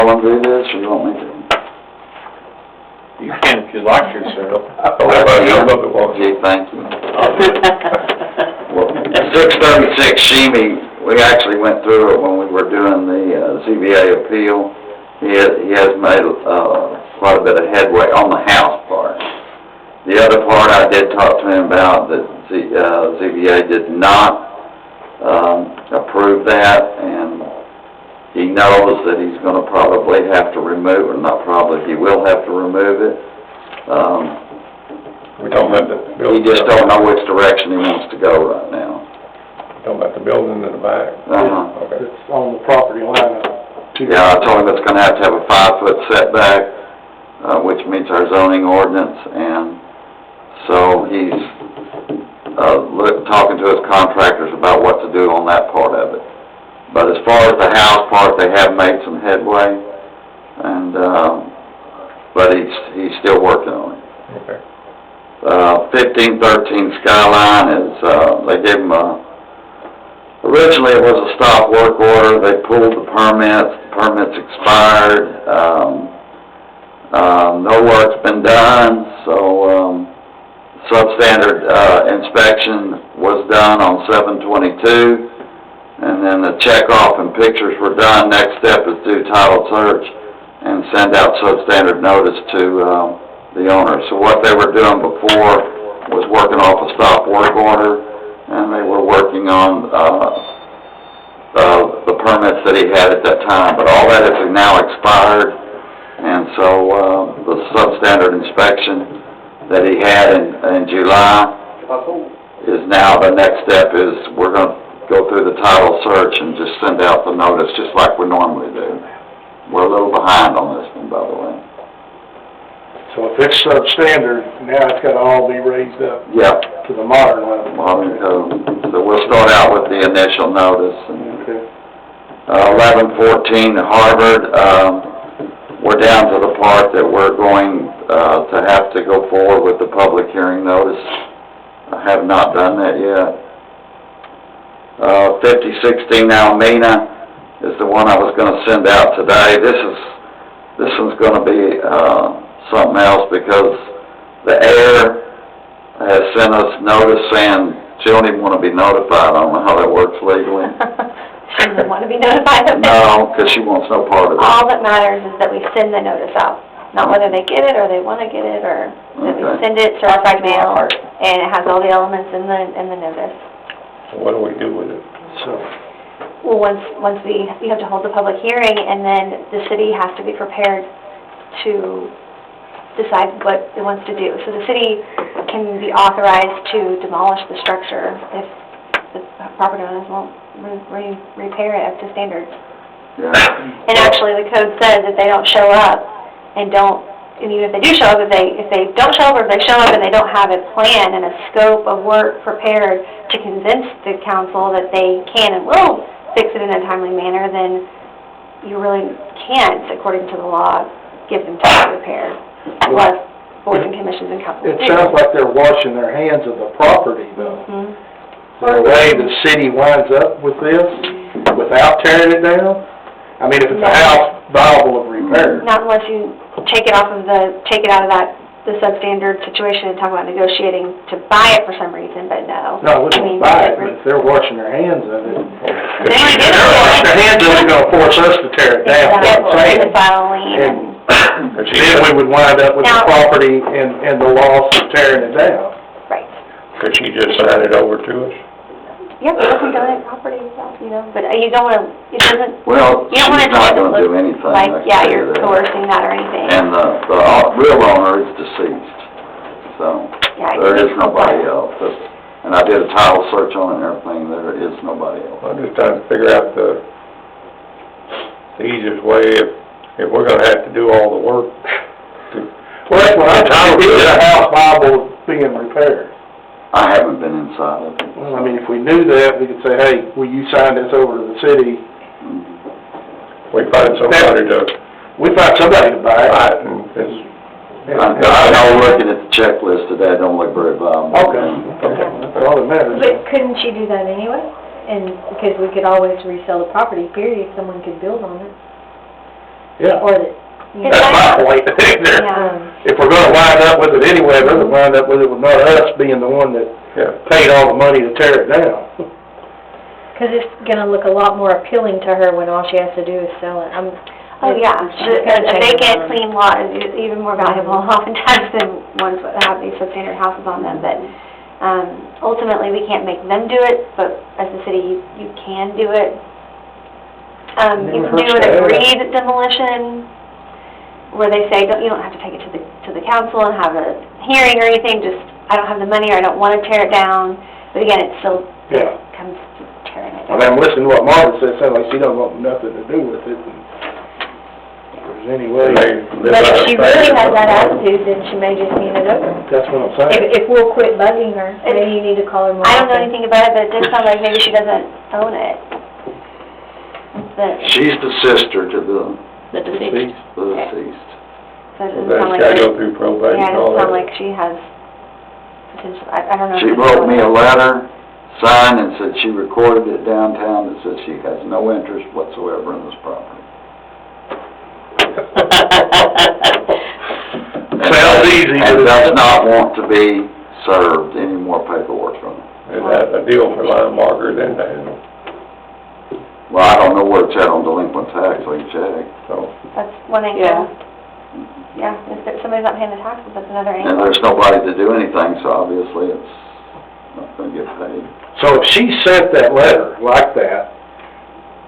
Want to do this, or you want me to? You can if you'd like to, sir. Gee, thank you. Well, 636 Shimi, we actually went through it when we were doing the ZBA appeal. He has made quite a bit of headway on the house part. The other part I did talk to him about, that ZBA did not approve that, and he knows that he's going to probably have to remove it, not probably, he will have to remove it. We're talking about the building. He just don't know which direction he wants to go right now. Talking about the building in the back? Okay. It's on the property line. Yeah, I told him it's going to have a 5-foot setback, which meets our zoning ordinance, and so he's talking to his contractors about what to do on that part of it. But as far as the house part, they have made some headway, and but he's still working on it. Okay. 1513 Skyline is they gave him originally it was a stop work order. They pulled the permits. The permits expired. No work's been done, so substandard inspection was done on 7/22. And then the checkoff and pictures were done. Next step is do title search and send out substandard notice to the owner. So what they were doing before was working off a stop work order, and they were working on the permits that he had at that time. But all that is now expired, and so the substandard inspection that he had in July is now, the next step is we're going to go through the title search and just send out the notice just like we normally do. We're a little behind on this one, by the way. So if it's substandard, now it's got to all be raised up Yep, to the modern level. modern code. So we'll start out with the initial notice. And, Okay. 1114 Harvard, we're down to the part that we're going to have to go forward with the public hearing notice. I have not done that yet. 5016 Almena is the one I was going to send out today. This one's going to be something else, because the heir has sent us notice saying she don't even want to be notified. I don't know how that works legally. She doesn't want to be notified of it? No, because she wants no part of it. All that matters is that we send the notice out, not whether they get it or they want to get it, or that we Okay. send it certified mail, and it has all the elements in the notice. So what do we do with it? So, Well, once we have to hold the public hearing, and then the city has to be prepared to decide what it wants to do. So the city can be authorized to demolish the structure if the property owners won't repair it up to standards. Yeah. And actually, the code says if they don't show up and even if they do show up, if they don't show up, or if they show up and they don't have a plan and a scope of work prepared to convince the council that they can and will fix it in a timely manner, then you really can't, according to the law, give them time to repair, unless boards and commissions and councils it do. sounds like they're washing their hands of the property, though. Mhm. Is there a way the city winds up with this without tearing it down? I mean, if it's a house viable of repair. Not unless you take it out of the substandard situation and talk about negotiating to buy it for some reason, but no. No, we I mean, don't buy it, but if they're washing their hands of it. They might get They're washing their hands of it, they're gonna force us to tear it down. Exactly, What I'm saying. and file a lien and... Then we would wind up with the Now- property and the loss of tearing it down. Right. Could she just sign it over to us? Yep, it doesn't donate property, but you don't want to, it doesn't, Well, you don't want she's it not to going to do look anything. I like, can yeah, tell you you're that. coercing that or anything. And the real owner is deceased, so Yeah, there is it's nobody okay. else. And I did a title search on it and everything, there is nobody else. I'm just trying to figure out the easiest way if we're gonna have to do all the work. Well, that's what I'm talking about, is the house viable of being repaired? I haven't been inside of it. Well, I mean, if we knew that, we could say, hey, will you sign this over to the city? We find somebody to We find somebody to buy it. buy it, and it's, I know looking at the checklist today, it don't look very viable. Okay, that's all that matters. But couldn't you do that anyway? And, because we could always resell the property, period, someone could build on it. Yeah, Or that, that's my point. Yeah. If we're gonna wind up with it anyway, I'd rather wind up with it with not us being the one that Yeah. paid all the money to tear it down. because it's gonna look a lot more appealing to her when all she has to do is sell it. Oh, yeah, She's gonna a change vacant, her mind. clean lot is even more valuable oftentimes than ones that have these substandard houses on them, but, ultimately, we can't make them do it, but as a city, you can do it. You can do an agreed demolition, where they say, you don't have to take it to the council and have a hearing or anything, just, I don't have the money, or I don't wanna tear it down, but again, it still Yeah. comes to tearing it I down. mean, I'm listening to what Margaret said, sounds like she don't want nothing to do with it. And if there's any way, But if she really has that attitude, then she may just hand it over. that's what I'm saying. If we'll quit bugging her, maybe you need to call her more I don't know often. anything about it, but it does sound like maybe she doesn't own it. But, She's the sister to the The deceased. deceased. so it So doesn't that's sound like, gotta go through probate yeah, it and all doesn't sound that. like she has potential, I don't know. She if wrote me a owns letter, signed, and said she recorded it downtown, that said she has no interest whatsoever in this property. Sounds easy, but And does it's not want to be served any more paperwork from it. Is that a deal for Lime Margaret and to handle? Well, I don't know where it's at on delinquent tax, we can check. So, That's one angle. Yeah, if somebody's not paying the taxes, that's another And angle. there's nobody to do anything, so obviously it's not gonna get paid. So if she sent that letter like that,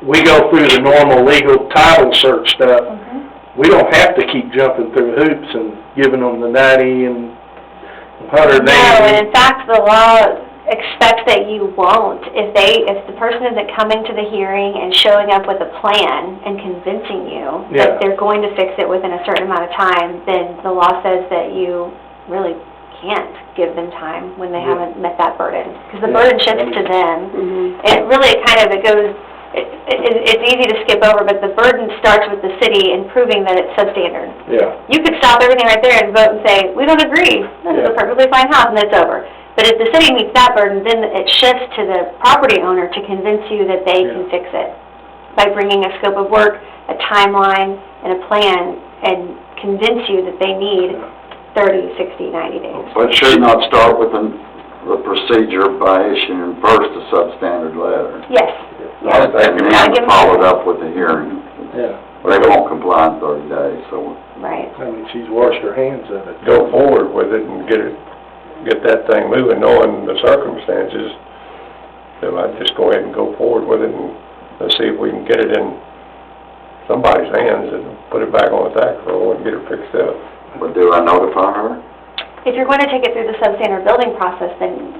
we go through the normal legal title search stuff. Mhm. We don't have to keep jumping through hoops and giving them the 90 and 180. No, and in fact, the law expects that you won't. If the person isn't coming to the hearing and showing up with a plan and convincing you Yeah. that they're going to fix it within a certain amount of time, then the law says that you really can't give them time when they Yeah. haven't met that burden. Because the Yeah. burden shifts to them. It really it's easy to skip over, but the burden starts with the city in proving that it's substandard. Yeah, You could stop everything right there and vote and say, we don't agree, this is Yeah. a perfectly fine house, and it's over. But if the city meets that burden, then it shifts to the property owner to convince you that they can fix it by bringing a scope of work, a timeline, and a plan, and convince you that they need 30, 60, 90 days. But should not start with the procedure by issuing first a substandard letter. Yes. And then follow it up with a hearing. yeah. They won't comply in 30 days, so Right. I mean, she's washed her hands of it. go forward with it and get that thing moving, knowing the circumstances. So I'd just go ahead and go forward with it and let's see if we can get it in somebody's hands and put it back on the tax roll and get it fixed up. but do I notify her? If you're going to take it through the substandard building process, then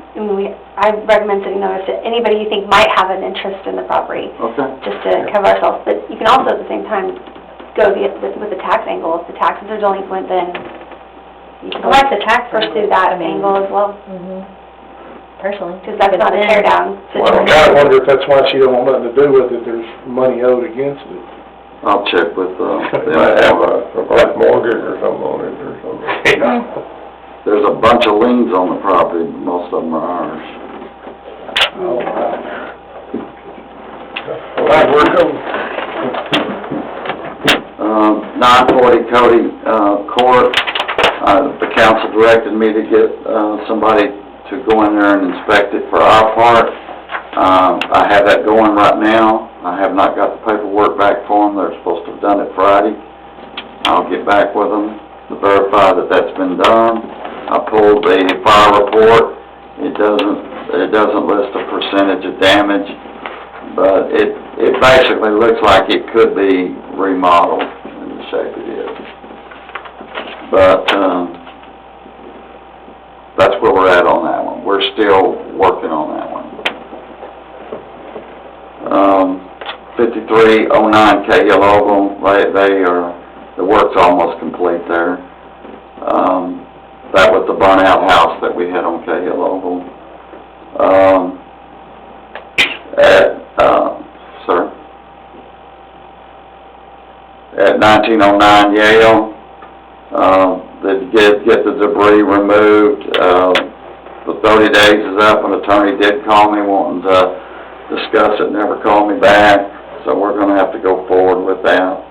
I recommend sending notice to anybody you think might have an interest in the property, Okay. just to cover ourselves. But you can also at the same time go with the tax angle. If the taxes are delinquent, then you can I like the tax pursue angle. that I mean, angle as well, personally. because that's not a tear down Well, I situation. kinda wonder if that's why she don't want nothing to do with it, there's money owed against it. I'll check with, They might have a reverse mortgage or something on it or something. Yeah. There's a bunch of liens on the property, but most of them are ours. Oh, wow. All right, we're going. 940 Cody, Court, the council directed me to get, somebody to go in there and inspect it for our part. I have that going right now. I have not got the paperwork back for them. They're supposed to have done it Friday. I'll get back with them to verify that that's been done. I pulled the fire report. It doesn't list a percentage of damage, but it basically looks like it could be remodeled in the shape it is. But, that's where we're at on that one. We're still working on that one. 5309 Cahill Oval, the work's almost complete there. That was the burnt-out house that we had on Cahill Oval. At 1909 Yale, they get the debris removed. The 30 days is up. An attorney did call me wanting to discuss it, never called me back, so we're gonna have to go forward with that.